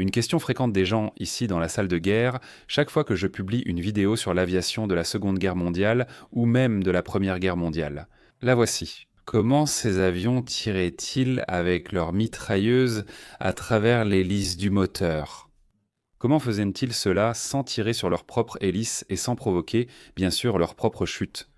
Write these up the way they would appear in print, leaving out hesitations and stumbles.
Une question fréquente des gens ici dans la salle de guerre, chaque fois que je publie une vidéo sur l'aviation de la Seconde Guerre mondiale ou même de la Première Guerre mondiale. La voici. Comment ces avions tiraient-ils avec leurs mitrailleuses à travers l'hélice du moteur? Comment faisaient-ils cela sans tirer sur leur propre hélice et sans provoquer, bien sûr, leur propre chute?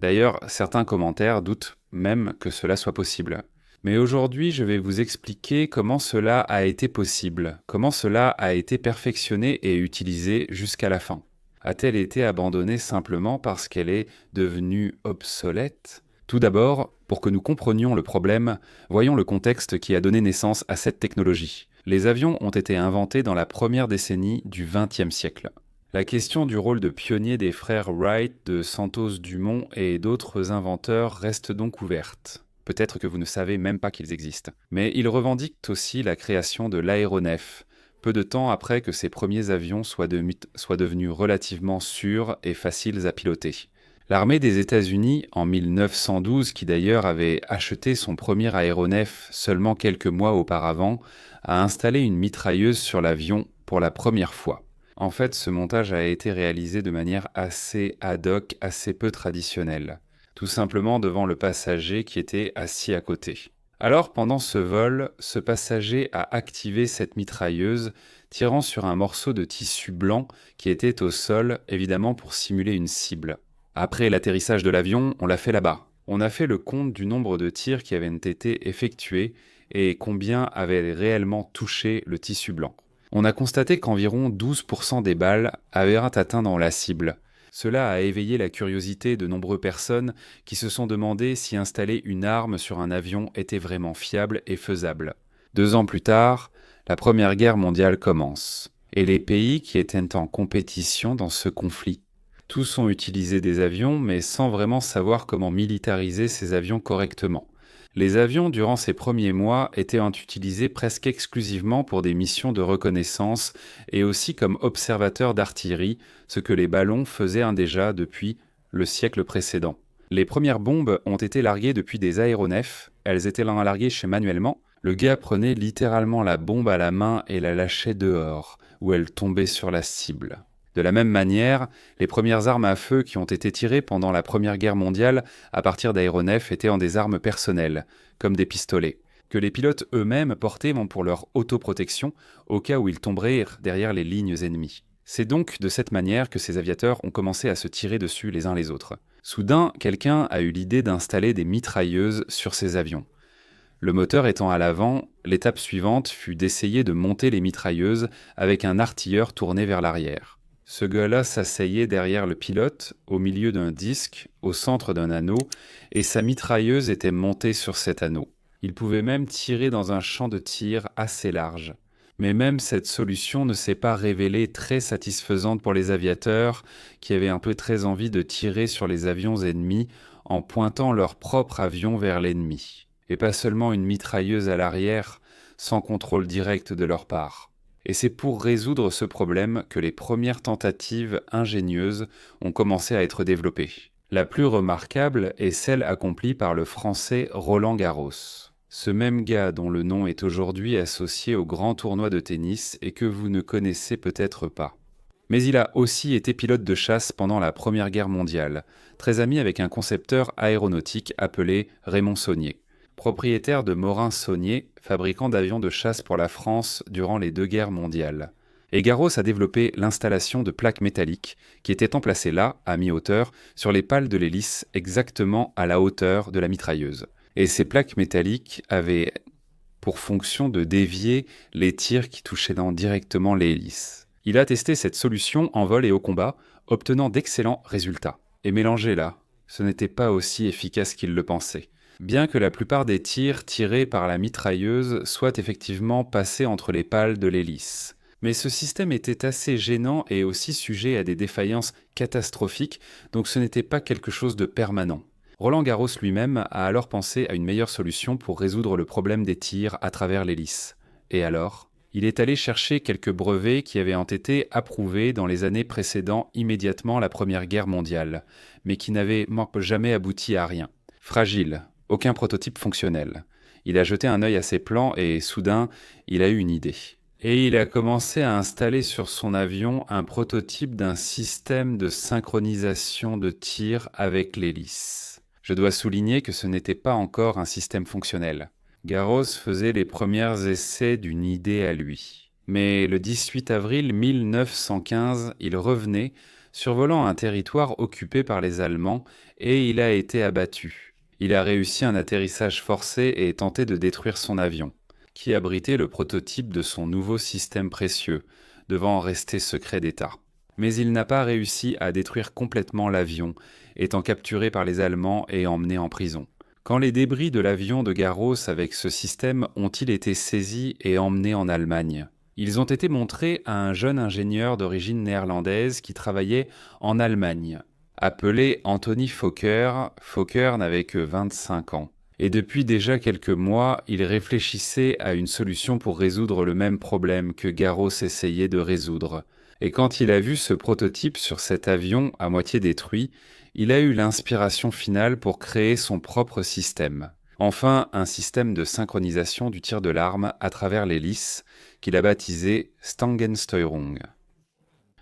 D'ailleurs, certains commentaires doutent même que cela soit possible. Mais aujourd'hui, je vais vous expliquer comment cela a été possible, comment cela a été perfectionné et utilisé jusqu'à la fin. A-t-elle été abandonnée simplement parce qu'elle est devenue obsolète? Tout d'abord, pour que nous comprenions le problème, voyons le contexte qui a donné naissance à cette technologie. Les avions ont été inventés dans la première décennie du XXe siècle. La question du rôle de pionnier des frères Wright, de Santos Dumont et d'autres inventeurs reste donc ouverte. Peut-être que vous ne savez même pas qu'ils existent. Mais ils revendiquent aussi la création de l'aéronef, peu de temps après que ces premiers avions soient devenus relativement sûrs et faciles à piloter. L'armée des États-Unis, en 1912, qui d'ailleurs avait acheté son premier aéronef seulement quelques mois auparavant, a installé une mitrailleuse sur l'avion pour la première fois. En fait, ce montage a été réalisé de manière assez ad hoc, assez peu traditionnelle, tout simplement devant le passager qui était assis à côté. Alors, pendant ce vol, ce passager a activé cette mitrailleuse, tirant sur un morceau de tissu blanc qui était au sol, évidemment pour simuler une cible. Après l'atterrissage de l'avion, on l'a fait là-bas. On a fait le compte du nombre de tirs qui avaient été effectués et combien avaient réellement touché le tissu blanc. On a constaté qu'environ 12% des balles avaient atteint dans la cible. Cela a éveillé la curiosité de nombreuses personnes qui se sont demandé si installer une arme sur un avion était vraiment fiable et faisable. 2 ans plus tard, la Première Guerre mondiale commence. Et les pays qui étaient en compétition dans ce conflit. Tous ont utilisé des avions, mais sans vraiment savoir comment militariser ces avions correctement. Les avions, durant ces premiers mois, étaient utilisés presque exclusivement pour des missions de reconnaissance et aussi comme observateurs d'artillerie, ce que les ballons faisaient déjà depuis le siècle précédent. Les premières bombes ont été larguées depuis des aéronefs, elles étaient larguées manuellement. Le gars prenait littéralement la bombe à la main et la lâchait dehors, où elle tombait sur la cible. De la même manière, les premières armes à feu qui ont été tirées pendant la Première Guerre mondiale à partir d'aéronefs étaient des armes personnelles, comme des pistolets, que les pilotes eux-mêmes portaient pour leur autoprotection au cas où ils tomberaient derrière les lignes ennemies. C'est donc de cette manière que ces aviateurs ont commencé à se tirer dessus les uns les autres. Soudain, quelqu'un a eu l'idée d'installer des mitrailleuses sur ces avions. Le moteur étant à l'avant, l'étape suivante fut d'essayer de monter les mitrailleuses avec un artilleur tourné vers l'arrière. Ce gars-là s'asseyait derrière le pilote, au milieu d'un disque, au centre d'un anneau, et sa mitrailleuse était montée sur cet anneau. Il pouvait même tirer dans un champ de tir assez large. Mais même cette solution ne s'est pas révélée très satisfaisante pour les aviateurs, qui avaient un peu très envie de tirer sur les avions ennemis en pointant leur propre avion vers l'ennemi, et pas seulement une mitrailleuse à l'arrière, sans contrôle direct de leur part. Et c'est pour résoudre ce problème que les premières tentatives ingénieuses ont commencé à être développées. La plus remarquable est celle accomplie par le Français Roland Garros. Ce même gars dont le nom est aujourd'hui associé au grand tournoi de tennis et que vous ne connaissez peut-être pas. Mais il a aussi été pilote de chasse pendant la Première Guerre mondiale, très ami avec un concepteur aéronautique appelé Raymond Saunier. Propriétaire de Morin-Saunier, fabricant d'avions de chasse pour la France durant les 2 guerres mondiales. Et Garros a développé l'installation de plaques métalliques qui étaient emplacées là, à mi-hauteur, sur les pales de l'hélice, exactement à la hauteur de la mitrailleuse. Et ces plaques métalliques avaient pour fonction de dévier les tirs qui touchaient directement l'hélice. Il a testé cette solution en vol et au combat, obtenant d'excellents résultats. Et mélangé là, ce n'était pas aussi efficace qu'il le pensait. Bien que la plupart des tirs tirés par la mitrailleuse soient effectivement passés entre les pales de l'hélice. Mais ce système était assez gênant et aussi sujet à des défaillances catastrophiques, donc ce n'était pas quelque chose de permanent. Roland Garros lui-même a alors pensé à une meilleure solution pour résoudre le problème des tirs à travers l'hélice. Et alors ? Il est allé chercher quelques brevets qui avaient été approuvés dans les années précédant immédiatement la Première Guerre mondiale, mais qui n'avaient jamais abouti à rien. Fragile. Aucun prototype fonctionnel. Il a jeté un œil à ses plans et, soudain, il a eu une idée. et il a commencé à installer sur son avion un prototype d'un système de synchronisation de tir avec l'hélice. Je dois souligner que ce n'était pas encore un système fonctionnel. Garros faisait les premiers essais d'une idée à lui. Mais le 18 avril 1915, il revenait, survolant un territoire occupé par les Allemands, et il a été abattu. Il a réussi un atterrissage forcé et tenté de détruire son avion, qui abritait le prototype de son nouveau système précieux, devant rester secret d'État. Mais il n'a pas réussi à détruire complètement l'avion, étant capturé par les Allemands et emmené en prison. Quand les débris de l'avion de Garros avec ce système ont-ils été saisis et emmenés en Allemagne? Ils ont été montrés à un jeune ingénieur d'origine néerlandaise qui travaillait en Allemagne, appelé Anthony Fokker. Fokker n'avait que 25 ans. Et depuis déjà quelques mois, il réfléchissait à une solution pour résoudre le même problème que Garros essayait de résoudre. Et quand il a vu ce prototype sur cet avion à moitié détruit, il a eu l'inspiration finale pour créer son propre système. Enfin, un système de synchronisation du tir de l'arme à travers l'hélice, qu'il a baptisé Stangensteuerung.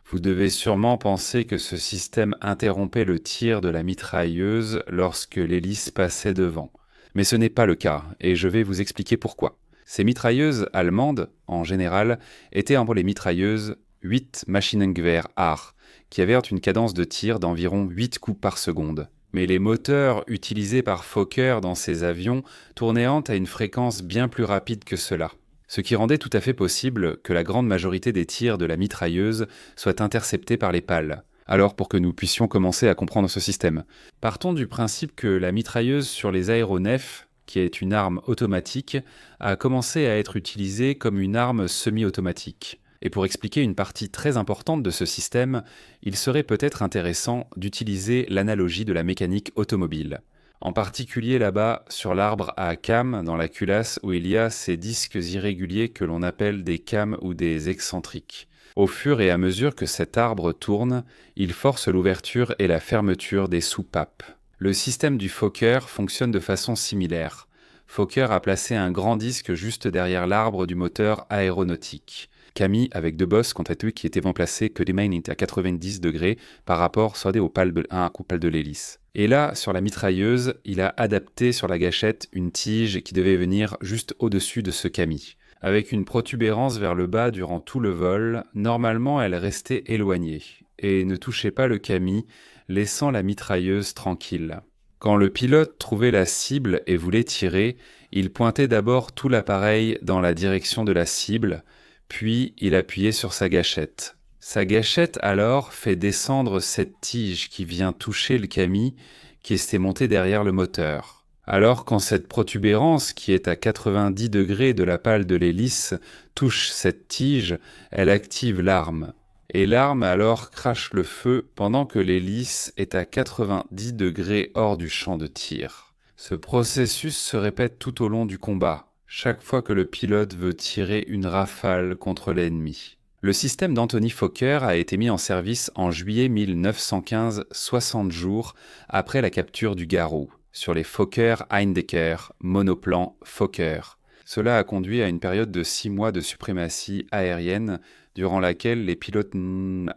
Vous devez sûrement penser que ce système interrompait le tir de la mitrailleuse lorsque l'hélice passait devant. Mais ce n'est pas le cas, et je vais vous expliquer pourquoi. Ces mitrailleuses allemandes, en général, étaient pour les mitrailleuses 8 Maschinengewehr Aar, qui avaient une cadence de tir d'environ 8 coups par seconde. Mais les moteurs utilisés par Fokker dans ces avions tournaient à une fréquence bien plus rapide que cela, ce qui rendait tout à fait possible que la grande majorité des tirs de la mitrailleuse soient interceptés par les pales. Alors pour que nous puissions commencer à comprendre ce système, partons du principe que la mitrailleuse sur les aéronefs, qui est une arme automatique, a commencé à être utilisée comme une arme semi-automatique. Et pour expliquer une partie très importante de ce système, il serait peut-être intéressant d'utiliser l'analogie de la mécanique automobile. En particulier là-bas, sur l'arbre à cames, dans la culasse, où il y a ces disques irréguliers que l'on appelle des cames ou des excentriques. Au fur et à mesure que cet arbre tourne, il force l'ouverture et la fermeture des soupapes. Le système du Fokker fonctionne de façon similaire. Fokker a placé un grand disque juste derrière l'arbre du moteur aéronautique. Camille avec deux bosses quant à eux qui étaient remplacés que les mains étaient à 90 degrés par rapport soit aux pales de l'hélice. Et là, sur la mitrailleuse, il a adapté sur la gâchette une tige qui devait venir juste au-dessus de ce Camille. Avec une protubérance vers le bas durant tout le vol, normalement elle restait éloignée et ne touchait pas le Camille, laissant la mitrailleuse tranquille. Quand le pilote trouvait la cible et voulait tirer, il pointait d'abord tout l'appareil dans la direction de la cible, puis il appuyait sur sa gâchette. Sa gâchette alors fait descendre cette tige qui vient toucher le Camille qui était monté derrière le moteur. Alors quand cette protubérance qui est à 90 degrés de la pale de l'hélice touche cette tige, elle active l'arme. Et l'arme alors crache le feu pendant que l'hélice est à 90 degrés hors du champ de tir. Ce processus se répète tout au long du combat, chaque fois que le pilote veut tirer une rafale contre l'ennemi. Le système d'Anthony Fokker a été mis en service en juillet 1915, 60 jours après la capture du Garou, sur les Fokker-Eindecker, monoplan Fokker. Cela a conduit à une période de 6 mois de suprématie aérienne, durant laquelle les pilotes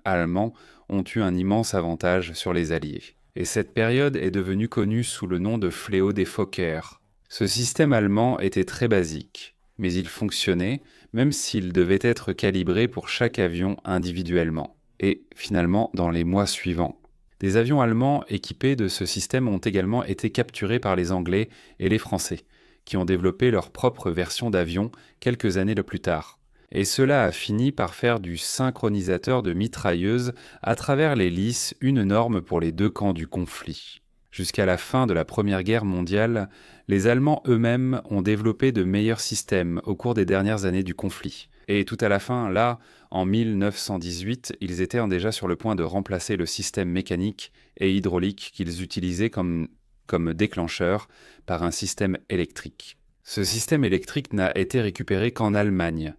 allemands ont eu un immense avantage sur les Alliés. Et cette période est devenue connue sous le nom de fléau des Fokker. Ce système allemand était très basique, mais il fonctionnait, même s'il devait être calibré pour chaque avion individuellement, et finalement dans les mois suivants. Des avions allemands équipés de ce système ont également été capturés par les Anglais et les Français, qui ont développé leur propre version d'avion quelques années plus tard. Et cela a fini par faire du synchronisateur de mitrailleuses à travers l'hélice une norme pour les deux camps du conflit. Jusqu'à la fin de la Première Guerre mondiale, les Allemands eux-mêmes ont développé de meilleurs systèmes au cours des dernières années du conflit. Et tout à la fin, là, en 1918, ils étaient déjà sur le point de remplacer le système mécanique et hydraulique qu'ils utilisaient comme déclencheur par un système électrique. Ce système électrique n'a été récupéré qu'en Allemagne.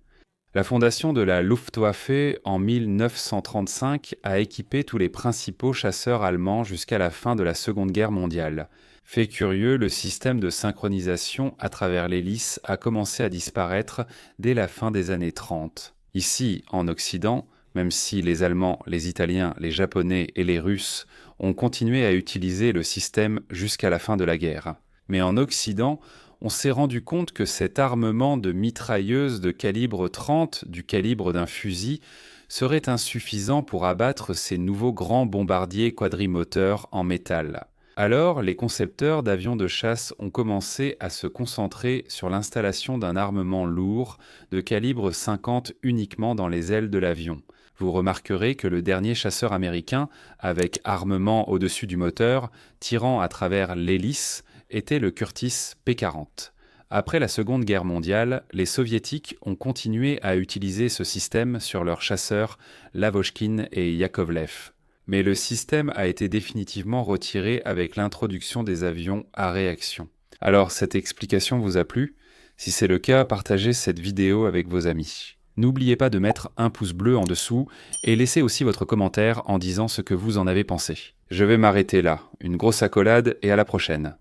La fondation de la Luftwaffe en 1935 a équipé tous les principaux chasseurs allemands jusqu'à la fin de la Seconde Guerre mondiale. Fait curieux, le système de synchronisation à travers l'hélice a commencé à disparaître dès la fin des années 30. Ici, en Occident, même si les Allemands, les Italiens, les Japonais et les Russes ont continué à utiliser le système jusqu'à la fin de la guerre. Mais en Occident, on s'est rendu compte que cet armement de mitrailleuses de calibre 30, du calibre d'un fusil, serait insuffisant pour abattre ces nouveaux grands bombardiers quadrimoteurs en métal. Alors, les concepteurs d'avions de chasse ont commencé à se concentrer sur l'installation d'un armement lourd de calibre 50 uniquement dans les ailes de l'avion. Vous remarquerez que le dernier chasseur américain, avec armement au-dessus du moteur, tirant à travers l'hélice, était le Curtiss P-40. Après la Seconde Guerre mondiale, les Soviétiques ont continué à utiliser ce système sur leurs chasseurs Lavochkin et Yakovlev. Mais le système a été définitivement retiré avec l'introduction des avions à réaction. Alors, cette explication vous a plu? Si c'est le cas, partagez cette vidéo avec vos amis. N'oubliez pas de mettre un pouce bleu en dessous et laissez aussi votre commentaire en disant ce que vous en avez pensé. Je vais m'arrêter là. Une grosse accolade et à la prochaine.